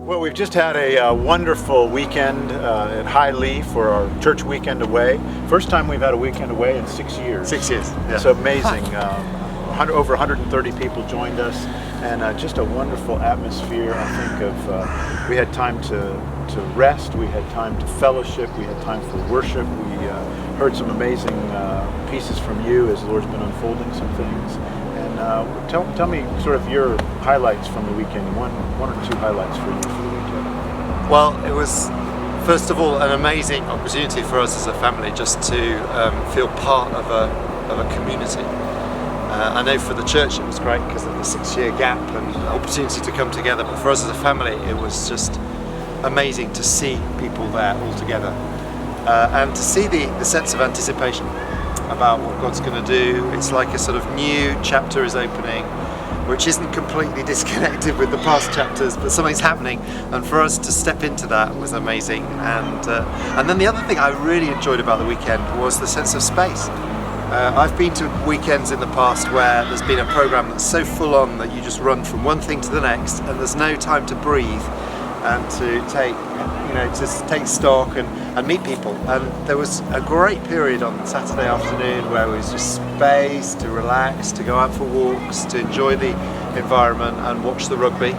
Well, we've just had a wonderful weekend at High Lee for our church weekend away. First time we've had a weekend away in 6 years. 6 years. Yeah. It's amazing. Over 130 people joined us, and just a wonderful atmosphere. I think we had time to rest, we had time to fellowship, we had time for worship. We heard some amazing pieces from you as the Lord's been unfolding some things. And tell me sort of your highlights from the weekend. One or two highlights for you for the weekend. Well, it was first of all an amazing opportunity for us as a family just to feel part of a community. I know for the church it was great because of the 6-year gap and the opportunity to come together, but for us as a family it was just amazing to see people there all together and to see the sense of anticipation about what God's going to do. It's like a sort of new chapter is opening, which isn't completely disconnected with the past chapters, but something's happening, and for us to step into that was amazing. And then the other thing I really enjoyed about the weekend was the sense of space. I've been to weekends in the past where there's been a program that's so full on that you just run from one thing to the next and there's no time to breathe and to take stock and meet people. And there was a great period on Saturday afternoon where it was just space to relax, to go out for walks, to enjoy the environment and watch the rugby.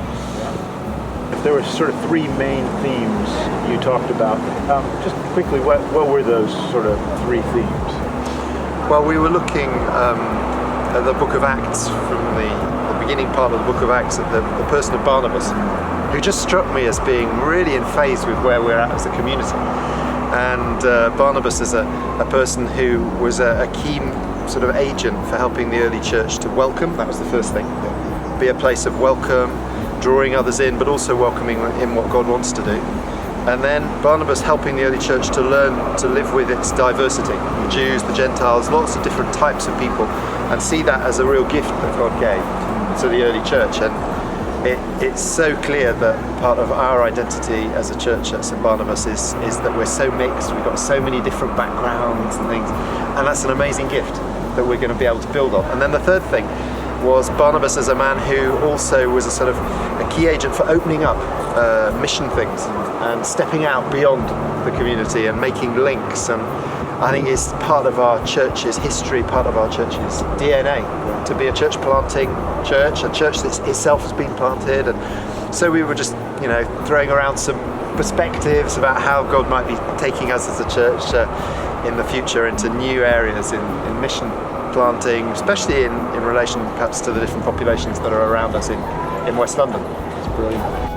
If there were sort of three main themes you talked about, just quickly, what were those sort of three themes? Well, we were looking at the book of Acts, from the beginning part of the book of Acts, at the person of Barnabas, who just struck me as being really in phase with where we're at as a community. And Barnabas is a person who was a key sort of agent for helping the early church to welcome. That was the first thing. Be a place of welcome, drawing others in, but also welcoming in what God wants to do. And then Barnabas helping the early church to learn to live with its diversity, the Jews, the Gentiles, lots of different types of people, and see that as a real gift that God gave to the early church. And it's so clear that part of our identity as a church at St. Barnabas is that we're so mixed, we've got so many different backgrounds and things, and that's an amazing gift that we're going to be able to build on. And then the third thing was Barnabas as a man who also was a sort of a key agent for opening up mission things and stepping out beyond the community and making links. And I think it's part of our church's history, part of our church's DNA, to be a church planting church, a church that itself has been planted. And so we were just, throwing around some perspectives about how God might be taking us as a church in the future into new areas in mission planting, especially in relation perhaps to the different populations that are around us in West London. It's brilliant.